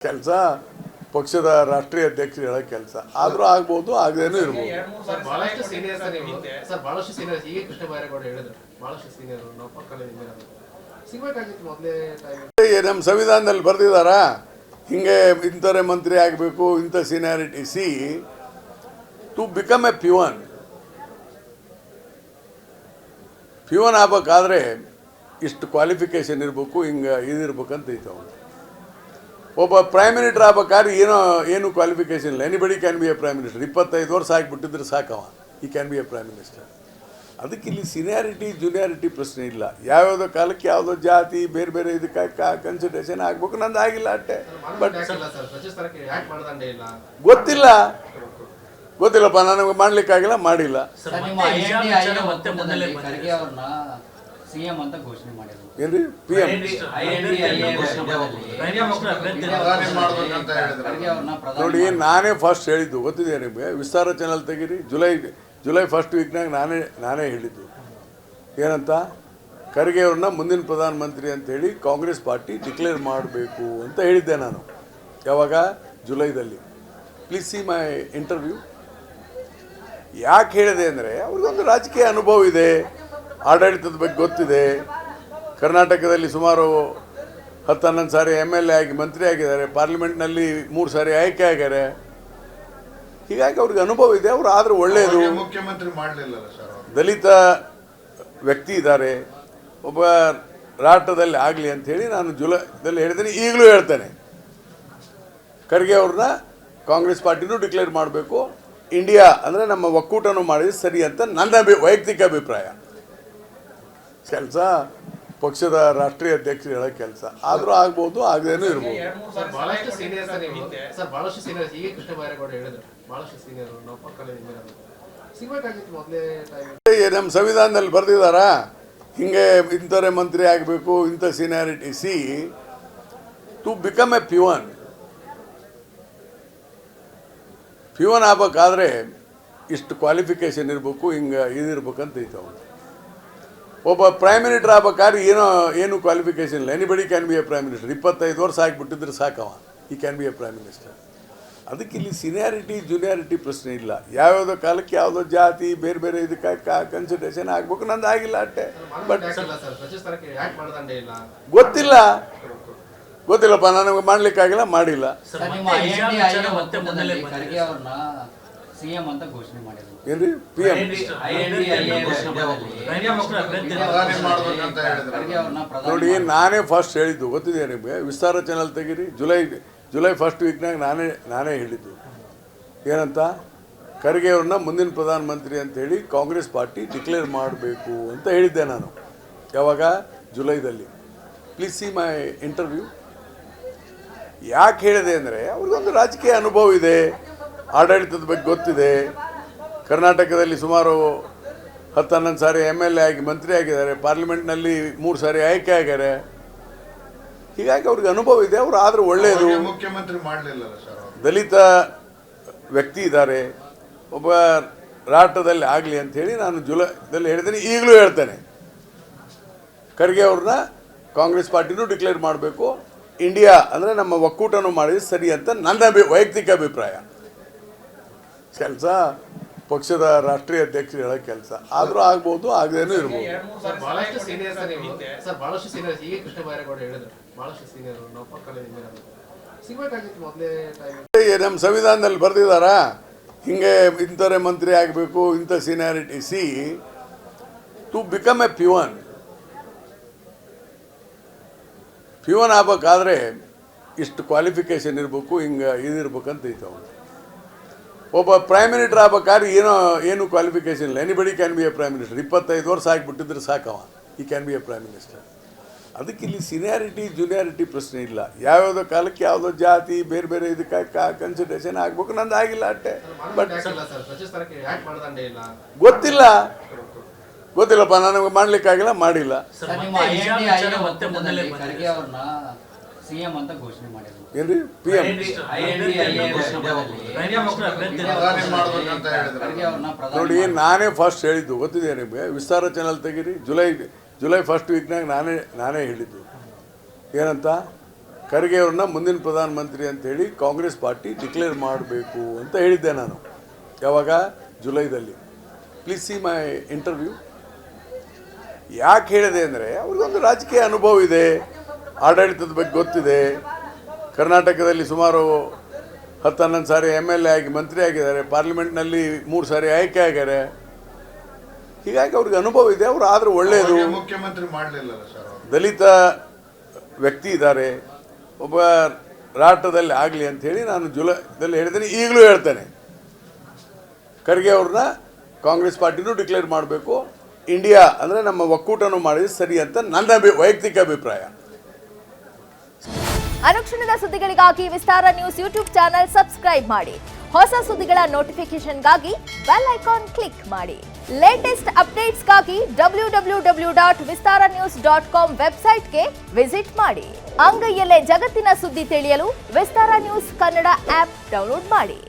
ಕೆಲಸ ಪಕ್ಷದ ರಾಷ್ಟ್ರೀಯ ಅಧ್ಯಕ್ಷರು ಹೇಳೋ ಕೆಲಸ ಆದರೂ ಆಗ್ಬೋದು ಆಗದೇನೂ ಇರ್ಬೋದು. ಬಹಳಷ್ಟು ಸೀನಿಯರ್ಸ್ ಸರ್ ಬಹಳಷ್ಟು ಸೀನಿಯರ್ಸ್ ಈಗ ಕೃಷ್ಣ ಬೈರೇಗೌಡ ಹೇಳಿದ್ರು ಬಹಳಷ್ಟು ಸೀನಿಯರ್ ನಾವು ಪಕ್ಕದಲ್ಲಿ ಸಿಗಬೇಕಾಗಿತ್ತು ಮೊದಲೇ ಟೈಮ್. ನಮ್ಮ ಸಂವಿಧಾನದಲ್ಲಿ ಬರೆದಿದ್ದಾರಾ ಹಿಂಗೆ ಇಂಥವರೇ ಮಂತ್ರಿ ಆಗಬೇಕು ಇಂಥ seniority. See to become a peon ಆಗ್ಬೇಕಾದ್ರೆ ಇಷ್ಟು ಕ್ವಾಲಿಫಿಕೇಷನ್ ಇರಬೇಕು, ಹಿಂಗೆ ಇದಿರ್ಬೇಕಂತ ಐತೆ ಅವನು. ಒಬ್ಬ ಪ್ರೈಮ್ ಮಿನಿಸ್ಟರ್ ಆಗ್ಬೇಕಾದ್ರೆ ಏನು ಕ್ವಾಲಿಫಿಕೇಷನ್ ಇಲ್ಲ. Anybody can be A prime minister. 25 ವರ್ಷ ಆಗಿಬಿಟ್ಟಿದ್ರೆ ಸಾಕವ, ಈ can be A prime minister. ಅದಕ್ಕೆ ಇಲ್ಲಿ ಸೀನಿಯಾರಿಟಿ ಜೂನಿಯಾರಿಟಿ ಪ್ರಶ್ನೆ ಇಲ್ಲ. ಯಾವ್ಯಾವುದೋ ಕಾಲಕ್ಕೆ ಯಾವುದೋ ಜಾತಿ ಬೇರೆ ಬೇರೆ ಇದಕ್ಕೆ ಕನ್ಸಿಡರೇಷನ್ ಆಗಬೇಕು. ನಂದು ಆಗಿಲ್ಲ ಅಷ್ಟೇ. ಬಟ್ ಗೊತ್ತಿಲ್ಲಪ್ಪ, ನನಗೆ ಮಾಡ್ಲಿಕ್ಕಾಗಿಲ್ಲ, ಮಾಡಿಲ್ಲ. ಏನ್ರಿ PM ನೋಡಿ, ನಾನೇ ಫಸ್ಟ್ ಹೇಳಿದ್ದು ಗೊತ್ತಿದೆ ನಿಮಗೆ. ವಿಸ್ತಾರ ಚಾನಲ್ ತೆಗೀರಿ. ಜುಲೈ ಫಸ್ಟ್ ವೀಕ್ನಾಗ ನಾನೇ ಹೇಳಿದ್ದು ಏನಂತ, ಖರ್ಗೆ ಅವ್ರನ್ನ ಮುಂದಿನ ಪ್ರಧಾನಮಂತ್ರಿ ಅಂತೇಳಿ ಕಾಂಗ್ರೆಸ್ ಪಾರ್ಟಿ ಡಿಕ್ಲೇರ್ ಮಾಡಬೇಕು ಅಂತ ಹೇಳಿದ್ದೆ ನಾನು. ಯಾವಾಗ? ಜುಲೈದಲ್ಲಿ. Please see my interview. ಯಾಕೆ ಹೇಳಿದೆ ಅಂದರೆ, ಅವ್ರಿಗೊಂದು ರಾಜಕೀಯ ಅನುಭವ ಇದೆ, ಆಡಳಿತದ ಬಗ್ಗೆ ಗೊತ್ತಿದೆ. ಕರ್ನಾಟಕದಲ್ಲಿ ಸುಮಾರು 10-11 ಸಾರಿ MLA ಆಗಿ ಮಂತ್ರಿ ಆಗಿದ್ದಾರೆ. ಪಾರ್ಲಿಮೆಂಟ್ನಲ್ಲಿ 3 ಸಾರಿ ಆಯ್ಕೆ ಆಗ್ಯಾರೆ. ಹೀಗಾಗಿ ಅವ್ರಿಗೆ ಅನುಭವ ಇದೆ. ಅವರು ಆದ್ರೆ ಒಳ್ಳೆಯದು. ಮುಖ್ಯಮಂತ್ರಿ ಮಾಡಲಿಲ್ಲ ಸರ್. ದಲಿತ ವ್ಯಕ್ತಿ ಇದ್ದಾರೆ, ಒಬ್ಬ ರಾಷ್ಟ್ರದಲ್ಲಿ ಆಗಲಿ ಅಂಥೇಳಿ ನಾನು ಜುಲೈದಲ್ಲಿ ಹೇಳಿದ್ದೀನಿ, ಈಗಲೂ ಹೇಳ್ತೇನೆ. ಖರ್ಗೆ ಅವ್ರನ್ನ ಕಾಂಗ್ರೆಸ್ ಪಾರ್ಟಿನೂ ಡಿಕ್ಲೇರ್ ಮಾಡಬೇಕು, ಇಂಡಿಯಾ ಅಂದರೆ ನಮ್ಮ ಒಕ್ಕೂಟನೂ ಮಾಡಿದ್ರೆ ಸರಿ ಅಂತ ನನ್ನ ವೈಯಕ್ತಿಕ ಅಭಿಪ್ರಾಯ. ಕೆಲಸ ಪಕ್ಷದ ರಾಷ್ಟ್ರೀಯ ಅಧ್ಯಕ್ಷರು ಹೇಳೋ ಕೆಲಸ ಆದರೂ ಆಗ್ಬೋದು, ಆಗದೇನೂ ಇರ್ಬೋದು. ಬಹಳಷ್ಟು ಸೀನಿಯರ್ಸ್ ಈಗ ಕೃಷ್ಣ ಬೈರೇಗೌಡ ಹೇಳಿದ್ರು ಬಹಳಷ್ಟು ಸೀನಿಯರ್ ನಾವು ಪಕ್ಕದಲ್ಲಿ ಸಿಗಬೇಕಾಗಿತ್ತು ಮೊದಲೇ ಟೈಮ್. ನಮ್ಮ ಸಂವಿಧಾನದಲ್ಲಿ ಬರೆದಿದ್ದಾರಾ ಹಿಂಗೆ ಇಂಥವರೇ ಮಂತ್ರಿ ಆಗಬೇಕು ಇಂಥ seniority. See to become a peon ಆಗ್ಬೇಕಾದ್ರೆ ಇಷ್ಟು ಕ್ವಾಲಿಫಿಕೇಷನ್ ಇರಬೇಕು, ಹಿಂಗೆ ಇದಿರ್ಬೇಕಂತ ಐತೆ ಅವನು. ಒಬ್ಬ ಪ್ರೈಮ್ ಮಿನಿಸ್ಟರ್ ಆಗ್ಬೇಕಾದ್ರೆ ಏನು ಕ್ವಾಲಿಫಿಕೇಷನ್ ಇಲ್ಲ. Anybody can be A prime minister. 25 ವರ್ಷ ಆಗಿಬಿಟ್ಟಿದ್ರೆ ಸಾಕವ, ಈ can be A prime minister. ಅದಕ್ಕೆ ಇಲ್ಲಿ ಸೀನಿಯಾರಿಟಿ ಜೂನಿಯಾರಿಟಿ ಪ್ರಶ್ನೆ ಇಲ್ಲ. ಯಾವ್ಯಾವುದೋ ಕಾಲಕ್ಕೆ ಯಾವುದೋ ಜಾತಿ ಬೇರೆ ಬೇರೆ ಇದಕ್ಕೆ ಕನ್ಸಿಡರೇಷನ್ ಆಗಬೇಕು. ನಂದು ಆಗಿಲ್ಲ ಅಷ್ಟೇ. ಬಟ್ ಗೊತ್ತಿಲ್ಲಪ್ಪ, ನನಗೆ ಮಾಡ್ಲಿಕ್ಕಾಗಿಲ್ಲ, ಮಾಡಿಲ್ಲ. ಏನ್ರಿ PM ನೋಡಿ, ನಾನೇ ಫಸ್ಟ್ ಹೇಳಿದ್ದು ಗೊತ್ತಿದೆ ನಿಮಗೆ. ವಿಸ್ತಾರ ಚಾನಲ್ ತೆಗೀರಿ. ಜುಲೈ ಫಸ್ಟ್ ವೀಕ್ನಾಗ ನಾನೇ ಹೇಳಿದ್ದು ಏನಂತ, ಖರ್ಗೆ ಅವ್ರನ್ನ ಮುಂದಿನ ಪ್ರಧಾನಮಂತ್ರಿ ಅಂತೇಳಿ ಕಾಂಗ್ರೆಸ್ ಪಾರ್ಟಿ ಡಿಕ್ಲೇರ್ ಮಾಡಬೇಕು ಅಂತ ಹೇಳಿದ್ದೆ ನಾನು. ಯಾವಾಗ? ಜುಲೈದಲ್ಲಿ. Please see my interview. ಯಾಕೆ ಹೇಳಿದೆ ಅಂದರೆ, ಅವ್ರಿಗೊಂದು ರಾಜಕೀಯ ಅನುಭವ ಇದೆ, ಆಡಳಿತದ ಬಗ್ಗೆ ಗೊತ್ತಿದೆ. ಕರ್ನಾಟಕದಲ್ಲಿ ಸುಮಾರು 10-11 ಸಾರಿ MLA ಆಗಿ ಮಂತ್ರಿ ಆಗಿದ್ದಾರೆ. ಪಾರ್ಲಿಮೆಂಟ್ನಲ್ಲಿ 3 ಸಾರಿ ಆಯ್ಕೆ ಆಗ್ಯಾರೆ. ಹೀಗಾಗಿ ಅವ್ರಿಗೆ ಅನುಭವ ಇದೆ. ಅವರು ಆದ್ರೆ ಒಳ್ಳೆಯದು. ಮುಖ್ಯಮಂತ್ರಿ ಮಾಡಲಿಲ್ಲ ಸರ್. ದಲಿತ ವ್ಯಕ್ತಿ ಇದ್ದಾರೆ, ಒಬ್ಬ ರಾಷ್ಟ್ರದಲ್ಲಿ ಆಗಲಿ ಅಂಥೇಳಿ ನಾನು ಜುಲೈದಲ್ಲಿ ಹೇಳಿದ್ದೀನಿ, ಈಗಲೂ ಹೇಳ್ತೇನೆ. ಖರ್ಗೆ ಅವ್ರನ್ನ ಕಾಂಗ್ರೆಸ್ ಪಾರ್ಟಿನೂ ಡಿಕ್ಲೇರ್ ಮಾಡಬೇಕು, ಇಂಡಿಯಾ ಅಂದರೆ ನಮ್ಮ ಒಕ್ಕೂಟನೂ ಮಾಡಿದ್ರೆ ಸರಿ ಅಂತ ನನ್ನ ವೈಯಕ್ತಿಕ ಅಭಿಪ್ರಾಯ. ಕೆಲಸ ಪಕ್ಷದ ರಾಷ್ಟ್ರೀಯ ಅಧ್ಯಕ್ಷರು ಹೇಳೋ ಕೆಲಸ ಆದರೂ ಆಗ್ಬೋದು, ಆಗದೇನೂ ಇರ್ಬೋದು. ಬಹಳಷ್ಟು ಸೀನಿಯರ್ಸ್ ಈಗ ಕೃಷ್ಣ ಬೈರೇಗೌಡ ಹೇಳಿದ್ರು ಬಹಳಷ್ಟು ಸೀನಿಯರ್ ನಾವು ಪಕ್ಕದಲ್ಲಿ ಸಿಗಬೇಕಾಗಿತ್ತು ಮೊದಲೇ ಟೈಮ್. ನಮ್ಮ ಸಂವಿಧಾನದಲ್ಲಿ ಬರೆದಿದ್ದಾರಾ ಹಿಂಗೆ ಇಂಥವರೇ ಮಂತ್ರಿ ಆಗಬೇಕು ಇಂಥ seniority. See to become a peon ಆಗ್ಬೇಕಾದ್ರೆ ಇಷ್ಟು ಕ್ವಾಲಿಫಿಕೇಷನ್ ಇರಬೇಕು, ಹಿಂಗೆ ಇದಿರ್ಬೇಕಂತ ಐತೆ ಅವನು. ಒಬ್ಬ ಪ್ರೈಮ್ ಮಿನಿಸ್ಟರ್ ಆಗ್ಬೇಕಾದ್ರೆ ಏನು ಕ್ವಾಲಿಫಿಕೇಷನ್ ಇಲ್ಲ. Anybody can be A prime minister. 25 ವರ್ಷ ಆಗಿಬಿಟ್ಟಿದ್ರೆ ಸಾಕವ, ಈ can be A prime minister. ಅದಕ್ಕೆ ಇಲ್ಲಿ ಸೀನಿಯಾರಿಟಿ ಜೂನಿಯಾರಿಟಿ ಪ್ರಶ್ನೆ ಇಲ್ಲ. ಯಾವ್ಯಾವುದೋ ಕಾಲಕ್ಕೆ ಯಾವುದೋ ಜಾತಿ ಬೇರೆ ಬೇರೆ ಇದಕ್ಕೆ ಕನ್ಸಿಡರೇಷನ್ ಆಗಬೇಕು. ನಂದು ಆಗಿಲ್ಲ ಅಷ್ಟೇ. ಬಟ್ ಗೊತ್ತಿಲ್ಲಪ್ಪ, ನನಗೆ ಮಾಡ್ಲಿಕ್ಕಾಗಿಲ್ಲ, ಮಾಡಿಲ್ಲ. ಏನ್ರಿ PM ನೋಡಿ, ನಾನೇ ಫಸ್ಟ್ ಹೇಳಿದ್ದು ಗೊತ್ತಿದೆ ನಿಮಗೆ. ವಿಸ್ತಾರ ಚಾನಲ್ ತೆಗೀರಿ. ಜುಲೈ ಫಸ್ಟ್ ವೀಕ್ನಾಗ ನಾನೇ ಹೇಳಿದ್ದು ಏನಂತ, ಖರ್ಗೆ ಅವ್ರನ್ನ ಮುಂದಿನ ಪ್ರಧಾನಮಂತ್ರಿ ಅಂತೇಳಿ ಕಾಂಗ್ರೆಸ್ ಪಾರ್ಟಿ ಡಿಕ್ಲೇರ್ ಮಾಡಬೇಕು ಅಂತ ಹೇಳಿದ್ದೆ ನಾನು. ಯಾವಾಗ? ಜುಲೈದಲ್ಲಿ. Please see my interview. ಯಾಕೆ ಹೇಳಿದೆ ಅಂದರೆ ಅವ್ರಿಗೊಂದು ರಾಜಕೀಯ ಅನುಭವ ಇದೆ, ಆಡಳಿತದ ಬಗ್ಗೆ ಗೊತ್ತಿದೆ. ಕರ್ನಾಟಕದಲ್ಲಿ ಸುಮಾರು 10-11 ಸಾರಿ MLA ಆಗಿ ಮಂತ್ರಿ ಆಗಿದ್ದಾರೆ, ಪಾರ್ಲಿಮೆಂಟ್ನಲ್ಲಿ 3 ಸಾರಿ ಆಯ್ಕೆ ಆಗ್ಯಾರೆ. ಹೀಗಾಗಿ ಅವ್ರಿಗೆ ಅನುಭವ ಇದೆ. ಅವರು ಆದರೂ ಒಳ್ಳೆಯದು. ಮುಖ್ಯಮಂತ್ರಿ ಮಾಡಲಿಲ್ಲಲ್ಲ ಸರ್ ಅವರು. ದಲಿತ ವ್ಯಕ್ತಿ ಇದ್ದಾರೆ, ಒಬ್ಬ ರಾಷ್ಟ್ರದಲ್ಲಿ ಆಗಲಿ ಅಂಥೇಳಿ ನಾನು ಜುಲೈದಲ್ಲಿ ಹೇಳಿದ್ದೇನೆ, ಈಗಲೂ ಹೇಳ್ತೇನೆ. ಖರ್ಗೆ ಅವ್ರನ್ನ ಕಾಂಗ್ರೆಸ್ ಪಾರ್ಟಿನೂ ಡಿಕ್ಲೇರ್ ಮಾಡಬೇಕು, ಇಂಡಿಯಾ ಅಂದರೆ ನಮ್ಮ ಒಕ್ಕೂಟನೂ ಮಾಡಿದ್ರೆ ಸರಿ ಅಂತ ನನ್ನ ವೈಯಕ್ತಿಕ ಅಭಿಪ್ರಾಯ. ಅನುಕ್ಷಣದ ಸುದ್ದಿಗಳಿಗಾಗಿ ವಿಸ್ತಾರ ನ್ಯೂಸ್ ಯೂಟ್ಯೂಬ್ ಚಾನೆಲ್ ಸಬ್ಸ್ಕ್ರೈಬ್ ಮಾಡಿ. ಹೊಸ ಸುದ್ದಿಗಳ ನೋಟಿಫಿಕೇಶನ್ಗಾಗಿ ಬೆಲ್ ಐಕಾನ್ ಕ್ಲಿಕ್ ಮಾಡಿ. ಲೇಟೆಸ್ಟ್ ಅಪ್ಡೇಟ್ಸ್ಗಾಗಿ www.vistaranews.com ವೆಬ್ಸೈಟ್ಗೆ ವಿಸಿಟ್ ಮಾಡಿ. ಅಂಗೈಯಲ್ಲೇ ಜಗತ್ತಿನ ಸುದ್ದಿ ತಿಳಿಯಲು ವಿಸ್ತಾರ ನ್ಯೂಸ್ ಕನ್ನಡ ಆಪ್ ಡೌನ್ಲೋಡ್ ಮಾಡಿ.